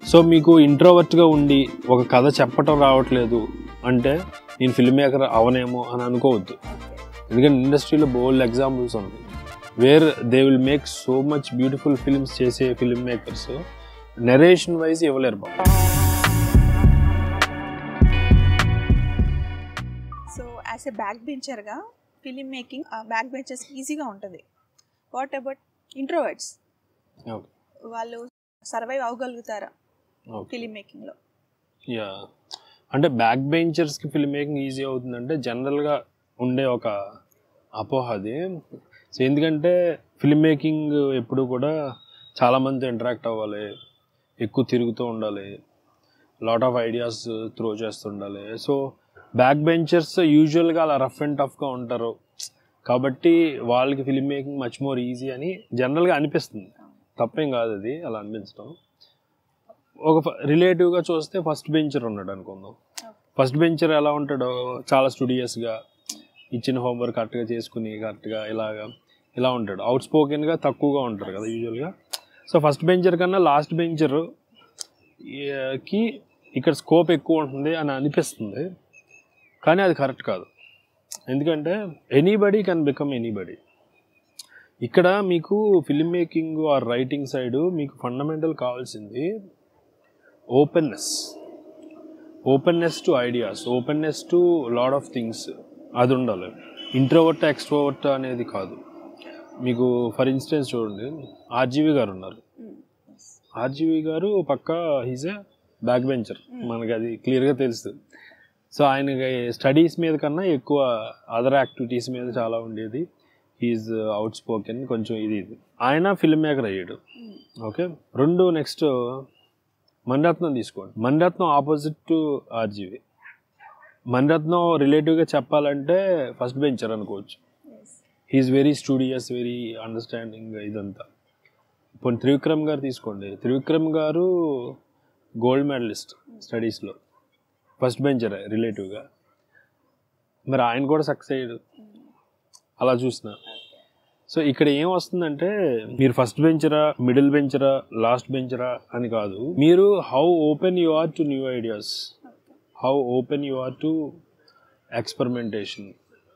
So మీకు ఇంట్రోవర్ట్గా ఉండి ఒక కథ చెప్పటం రావట్లేదు అంటే నేను ఫిల్మ్ మేకర్ అవనేమో అని అనుకోవద్దు. ఎందుకంటే ఇండస్ట్రీలో బోల్డ్ ఎగ్జాంపుల్స్ ఉన్నాయి where they will make so much beautiful films చేసే ఫిల్మ్ మేకర్స్ నెరేషన్ వైజ్ ఇవ్వలేరు బాబు. సో యాజ్ ఎ బ్యాక్ బెంచర్గా ఫిలిం మేకింగ్ బ్యాక్ బెంచర్స్కి ఈజీగా ఉంటుంది. What about introverts? వాళ్ళు సర్వైవ్ అవ్వగలుగుతారా ఫిలిం మేకింగ్లో? యా, అంటే బ్యాక్ బెంచర్స్కి ఫిల్మ్ మేకింగ్ ఈజీ అవుతుందంటే జనరల్గా ఉండే ఒక అపోహ అది. సో ఎందుకంటే ఫిల్మ్ మేకింగ్ ఎప్పుడు కూడా చాలామంది ఇంటరాక్ట్ అవ్వాలి, ఎక్కువ తిరుగుతూ ఉండాలి, లాట్ ఆఫ్ ఐడియాస్ త్రో చేస్తుండాలి. సో బ్యాక్ బెంచర్స్ యూజువల్గా అలా రఫ్ అండ్ టఫ్గా ఉంటారు కాబట్టి వాళ్ళకి film making much more easy అని జనరల్గా అనిపిస్తుంది. తప్పేం కాదు అది అలా అనిపించడం. ఒక రిలేటివ్గా చూస్తే ఫస్ట్ బెంచర్ ఉన్నాడు అనుకుందాం. ఫస్ట్ బెంచర్ ఎలా ఉంటాడో చాలా స్టూడియస్గా ఇచ్చిన హోంవర్క్ కరెక్ట్గా చేసుకుని కరెక్ట్గా ఇలా ఉంటాడు. అవుట్ స్పోకెన్గా తక్కువగా ఉంటారు కదా యూజువల్గా. సో ఫస్ట్ బెంచర్ కన్నా లాస్ట్ బెంచర్కి ఇక్కడ స్కోప్ ఎక్కువ ఉంటుంది అని అనిపిస్తుంది, కానీ అది కరెక్ట్ కాదు. ఎందుకంటే ఎనీబడీ కెన్ బికమ్ ఎనీబడీ. ఇక్కడ మీకు film making or writing side మీకు ఫండమెంటల్ కావాల్సింది openness to ideas, openness to lot of things, అది ఉండాలి. ఇంట్రోవర్ట్ ఎక్స్ట్రోవర్ట్ అనేది కాదు. మీకు ఫర్ ఇన్స్టెన్స్ చూడండి, ఆర్జీవి గారు ఉన్నారు. ఆర్జీవి గారు పక్కా హీజ్ ఏ బ్యాక్ బెంచర్, మనకి అది క్లియర్గా తెలుస్తుంది. సో ఆయనకి స్టడీస్ మీద కన్నా ఎక్కువ అదర్ యాక్టివిటీస్ మీద చాలా ఉండేది. హీజ్ అవుట్ స్పోకెన్, కొంచెం ఇది ఆయన ఫిల్మ్ మేకర్ అయ్యాడు. ఓకే, రెండు నెక్స్ట్ మణిరత్నం తీసుకోండి. Mani Ratnam opposite to RGV. Mani Ratnam రిలేటివ్గా చెప్పాలంటే ఫస్ట్ బెంచర్ అనుకోవచ్చు. He's very studious, very understanding ఇదంతా. ఇప్పుడు త్రివిక్రమ్ గారు తీసుకోండి. త్రివిక్రమ్ గారు గోల్డ్ మెడలిస్ట్ స్టడీస్లో, ఫస్ట్ బెంచర్ రిలేటివ్గా. మరి ఆయన కూడా సక్సెస్ అయ్యాడు అలా చూసిన. సో ఇక్కడ ఏం వస్తుందంటే మీరు ఫస్ట్ బెంచరా, మిడిల్ బెంచరా, లాస్ట్ బెంచరా అని కాదు, మీరు how open you are to new ideas, how open you are to experimentation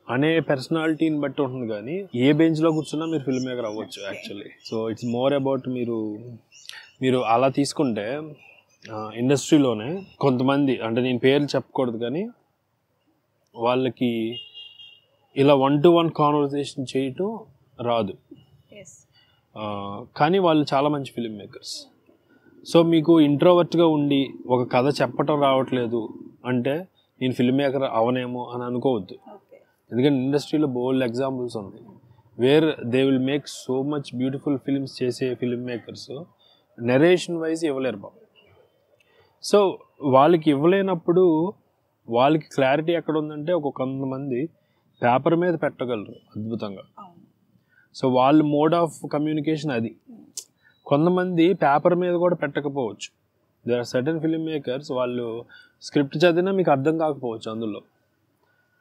అనే పర్సనాలిటీని బట్టి ఉంటుంది. కానీ ఏ బెంచ్లో కూర్చున్నా మీరు ఫిల్మ్ మేకర్ అవ్వచ్చు actually. So it's more about మీరు అలా తీసుకుంటే ఇండస్ట్రీలోనే కొంతమంది, అంటే నేను పేర్లు చెప్పకూడదు కానీ వాళ్ళకి ఇలా 1-to-1 కాన్వర్సేషన్ చేయటం రాదు, కానీ వాళ్ళు చాలా మంచి ఫిల్మ్ మేకర్స్. సో మీకు ఇంట్రోవర్ట్గా ఉండి ఒక కథ చెప్పటం రావట్లేదు అంటే నేను ఫిల్మ్ మేకర్ అవనేమో అని అనుకోవద్దు. ఎందుకంటే ఇండస్ట్రీలో బోల్డ్ ఎగ్జాంపుల్స్ ఉన్నాయి where they will make so much beautiful films చేసే ఫిల్మ్ మేకర్స్ నెరేషన్ వైజ్ ఇవ్వలేరు బాబు. సో వాళ్ళకి ఇవ్వలేనప్పుడు వాళ్ళకి క్లారిటీ ఎక్కడ ఉందంటే కొంతమంది పేపర్ మీద పెట్టగలరు అద్భుతంగా. సో వాళ్ళ మోడ్ ఆఫ్ కమ్యూనికేషన్ అది. కొంతమంది పేపర్ మీద కూడా పెట్టకపోవచ్చు. There are certain film makers, వాళ్ళు స్క్రిప్ట్ చదివినా మీకు అర్థం కాకపోవచ్చు అందులో,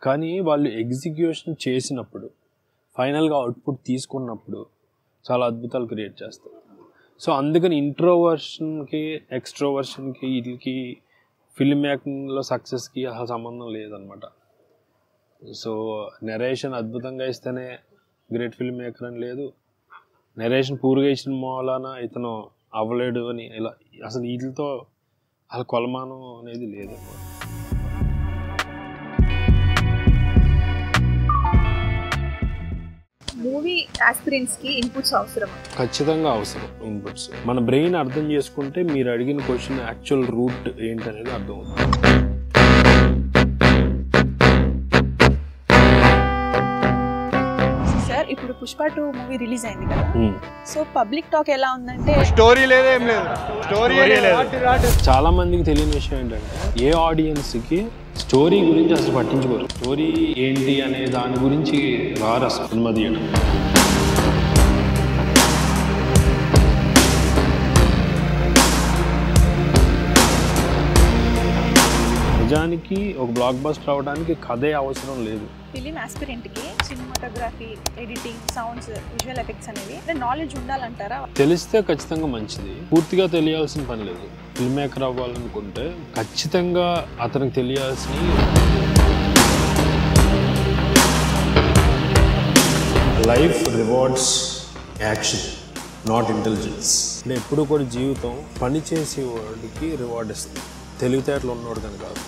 కానీ వాళ్ళు ఎగ్జిక్యూషన్ చేసినప్పుడు, ఫైనల్గా అవుట్పుట్ తీసుకున్నప్పుడు చాలా అద్భుతాలు క్రియేట్ చేస్తారు. సో అందుకని ఇంట్రోవర్షన్కి ఎక్స్ట్రోవర్షన్కి వీటికి ఫిల్మ్ మేకింగ్లో సక్సెస్కి అసలు సంబంధం లేదనమాట. సో నెరేషన్ అద్భుతంగా ఇస్తేనే గ్రేట్ ఫిల్మ్ మేకర్ అని లేదు, నెరేషన్ పూర్గా ఇచ్చిన మూలాన ఇతను అవ్వలేడు అని ఇలా అసలు వీటితో అసలు కొలమానం అనేది లేదు. మూవీ ఆస్పిరెంట్స్కి ఇన్పుట్స్ అవసరం? ఖచ్చితంగా అవసరం ఇన్పుట్స్. మన బ్రెయిన్ అర్థం చేసుకుంటే మీరు అడిగిన క్వశ్చన్ యాక్చువల్ రూట్ ఏంటనేది అర్థం అవుతుంది. సార్, ఇప్పుడు పుష్ప 2 మూవీ రిలీజ్ అయింది కదా, సో పబ్లిక్ టాక్ ఎలా ఉందంటే స్టోరీ లేదేం లేదు, స్టోరీ లేదు. చాలా మందికి తెలియని విషయం ఏంటంటే ఏ ఆడియన్స్కి స్టోరీ గురించి అసలు పట్టించుకోరు. స్టోరీ ఏంటి అనే దాని గురించి రారు అసలు సినిమా తీయడం. నిజానికి ఒక బ్లాక్ బస్టర్ అవడానికి కథే అవసరం లేదు. ఫిలిం ఆస్పిరెంట్కి cinematography, editing, sounds, visual effects అనేవి నాలెడ్జ్ ఉండాలంటారా? తెలిస్తే ఖచ్చితంగా మంచిది. పూర్తిగా తెలియాల్సిన పని లేదు. ఫిల్మ్ మేకర్ అవ్వాలనుకుంటే ఖచ్చితంగా అతనికి తెలియాల్సిన life rewards action, not intelligence. అంటే ఎప్పుడు కూడా జీవితం పని చేసేవాడికి రివార్డ్ ఇస్తుంది, తెలివితేటలు ఉన్నవాడు కనుక కాదు.